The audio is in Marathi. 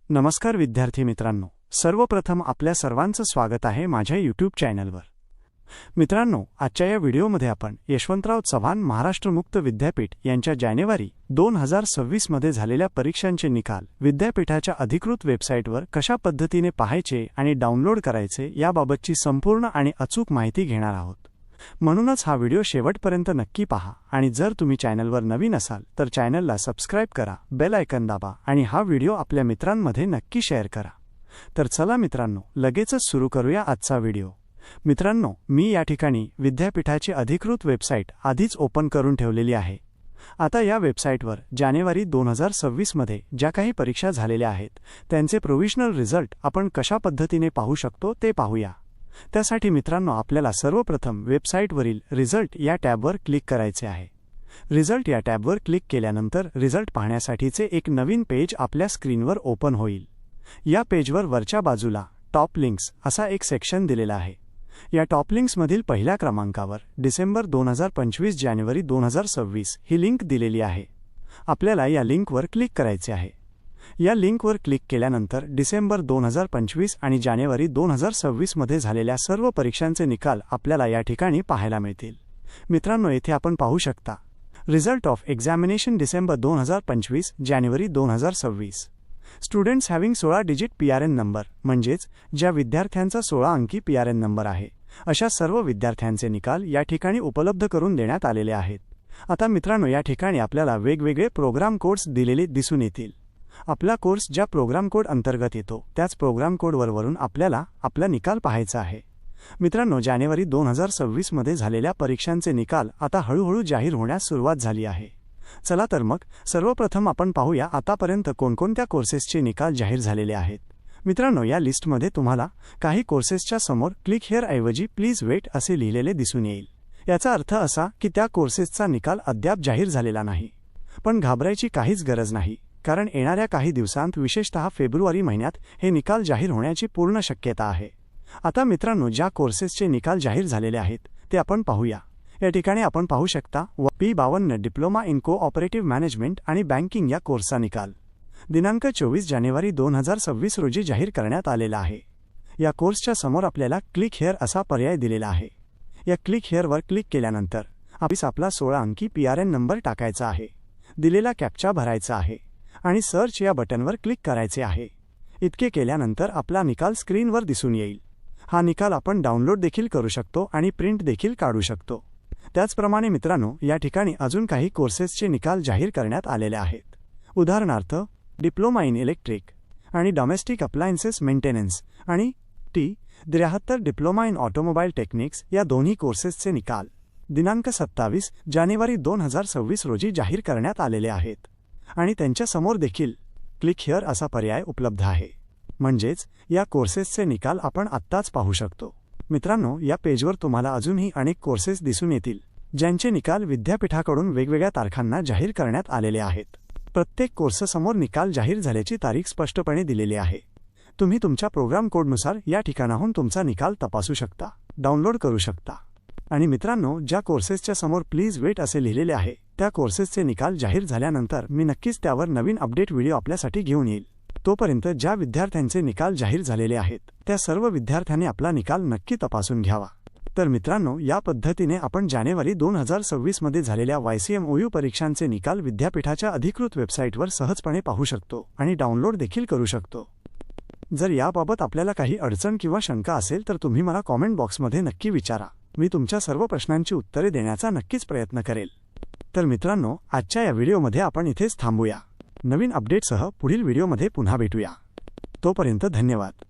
नमस्कार विद्यार्थी मित्रांनो, सर्वप्रथम आपल्या सर्वांचं स्वागत आहे माझ्या यूट्यूब चॅनलवर। मित्रांनो, आजच्या या व्हिडिओमध्ये आपण यशवंतराव चव्हाण महाराष्ट्र मुक्त विद्यापीठ यांच्या जानेवारी 2026 मध्ये झालेल्या परीक्षांचे निकाल विद्यापीठाच्या अधिकृत वेबसाईटवर कशा पद्धतीने पाहायचे आणि डाउनलोड करायचे याबाबतची संपूर्ण आणि अचूक माहिती घेणार आहोत। म्हणूनच हा व्हिडिओ शेवटपर्यंत नक्की पहा आणि जर तुम्ही चॅनलवर नवीन असाल तर चॅनलला सबस्क्राइब करा, बेल आयकॉन दाबा आणि हा व्हिडिओ आपल्या मित्रांमध्ये नक्की शेअर करा। तर चला मित्रांनो, लगेचच सुरू करूया आजचा व्हिडिओ। मित्रांनो, मी या ठिकाणी विद्यापीठाची अधिकृत वेबसाईट आधीच ओपन करून ठेवलेली आहे। आता या वेबसाईटवर जानेवारी 2026 मध्ये ज्या काही परीक्षा झालेल्या आहेत त्यांचे प्रोव्हिजनल रिझल्ट आपण कशा पद्धतीने पाहू शकतो ते पाहूया। त्यासाठी मित्रांनो, आपल्याला सर्वप्रथम वेबसाईटवरील रिझल्ट या टॅबवर क्लिक करायचे आहे। रिझल्ट या टॅबवर क्लिक केल्यानंतर रिझल्ट पाहण्यासाठीचे एक नवीन पेज आपल्या स्क्रीनवर ओपन होईल। या पेजवर वरच्या बाजूला टॉप लिंक्स असा एक सेक्शन दिलेला आहे। या टॉप लिंक्समधील पहिल्या क्रमांकावर डिसेंबर 2025 जानेवारी 2026 ही लिंक दिलेली आहे। आपल्याला या लिंकवर क्लिक करायचे आहे। या लिंकवर क्लिक केल्यानंतर डिसेंबर 2025 आणि जानेवारी 2026 मध्ये झालेल्या सर्व परीक्षांचे निकाल आपल्याला या ठिकाणी पाहायला मिळतील। मित्रांनो, येथे आपण पाहू शकता result of examination December 2025 January 2026 students having 16 digit PRN number, म्हणजेच ज्या विद्यार्थ्यांचा 16 अंकी पीआरएन नंबर आहे अशा सर्व विद्यार्थ्यांचे निकाल या ठिकाणी उपलब्ध करून देण्यात आलेले आहेत। आता मित्रांनो, या ठिकाणी आपल्याला वेगवेगळे प्रोग्राम कोड्स दिलेले दिसून येतील। आपला कोर्स ज्या प्रोग्राम कोड अंतर्गत येतो त्याच प्रोग्राम कोडवर वरून आपल्याला आपला निकाल पाहायचा आहे। मित्रांनो, जानेवारी 2026 मध्ये झालेल्या परीक्षांचे निकाल आता हळूहळू जाहीर होण्यास सुरुवात झाली आहे। चला तर मग सर्वप्रथम आपण पाहूया आतापर्यंत कोणकोणत्या कोर्सेसचे निकाल जाहीर झालेले आहेत। मित्रांनो, या लिस्टमध्ये तुम्हाला काही कोर्सेसच्या समोर क्लिक हिअर ऐवजी प्लीज वेट असे लिहिलेले दिसून येईल। याचा अर्थ असा की त्या कोर्सेसचा निकाल अद्याप जाहीर झालेला नाही। पण घाबरायची काहीच गरज नाही, कारण येणाऱ्या काही दिवसांत विशेषतः फेब्रुवारी महिन्यात हे निकाल जाहीर होण्याची पूर्ण शक्यता आहे। आता मित्रांनो, ज्या कोर्सेसचे निकाल जाहीर झालेले आहेत ते आपण पाहूया। या ठिकाणी आपण पाहू शकता P52 diploma in cooperative management आणि बँकिंग या कोर्सचा निकाल दिनांक 24 जानेवारी 2026 रोजी जाहीर करण्यात आलेला आहे। या कोर्सच्या समोर आपल्याला क्लिक हिअर असा पर्याय दिलेला आहे। या क्लिक हिअरवर क्लिक केल्यानंतर आपला 16 अंकी पीआरएन नंबर टाकायचा आहे, दिलेला कॅप्चा भरायचा आहे आणि सर्च या बटनवर क्लिक करायचे आहे। इतके केल्यानंतर आपला निकाल स्क्रीनवर दिसून येईल। हा निकाल आपण डाउनलोड देखील करू शकतो आणि प्रिंट देखील काढू शकतो। त्याचप्रमाणे मित्रांनो, या ठिकाणी अजून काही कोर्सेसचे निकाल जाहीर करण्यात आलेले आहेत। उदाहरणार्थ डिप्लोमा इन इलेक्ट्रिक आणि डोमेस्टिक अप्लायन्सेस मेंटेनन्स आणि T73 diploma in automobile techniques या दोन्ही कोर्सेसचे निकाल दिनांक 27 जानेवारी 2026 रोजी जाहीर करण्यात आलेले आहेत आणि त्यांच्या समोर देखील क्लिक हिअर असा पर्याय उपलब्ध आहे। म्हणजेच या कोर्सेसचे निकाल आपण आत्ताच पाहू शकतो। मित्रांनो, या पेजवर तुम्हाला अजूनही अनेक कोर्सेस दिसून येतील ज्यांचे निकाल विद्यापीठाकडून वेगवेगळ्या तारखांना जाहीर करण्यात आलेले आहेत। प्रत्येक कोर्ससमोर निकाल जाहीर झाल्याची तारीख स्पष्टपणे दिलेली आहे। तुम्ही तुमच्या प्रोग्राम कोडनुसार या ठिकाणाहून तुमचा निकाल तपासू शकता, डाउनलोड करू शकता। आणि मित्रांनो, ज्या कोर्सेसच्या समोर प्लीज वेट असे लिहिलेले आहे त्या कोर्सेसचे निकाल जाहीर झाल्यानंतर मी नक्कीच त्यावर नवीन अपडेट व्हिडिओ आपल्यासाठी घेऊन येईल। तोपर्यंत ज्या विद्यार्थ्यांचे निकाल जाहीर झालेले आहेत त्या सर्व विद्यार्थ्यांनी आपला निकाल नक्की तपासून घ्यावा। तर मित्रांनो, या पद्धतीने आपण जानेवारी 2026 मध्ये झालेल्या YCMOU परीक्षांचे निकाल विद्यापीठाच्या अधिकृत वेबसाईटवर सहजपणे पाहू शकतो आणि डाउनलोड देखील करू शकतो। जर याबाबत आपल्याला काही अडचण किंवा शंका असेल तर तुम्ही मला कॉमेंट बॉक्समध्ये नक्की विचारा। मी तुमच्या सर्व प्रश्नांची उत्तरे देण्याचा नक्कीच प्रयत्न करेल। तर मित्रांनो, आजच्या या व्हिडिओमध्ये आपण इथेच थांबूया। नवीन अपडेटसह पुढील व्हिडिओमध्ये पुन्हा भेटूया। तोपर्यंत धन्यवाद।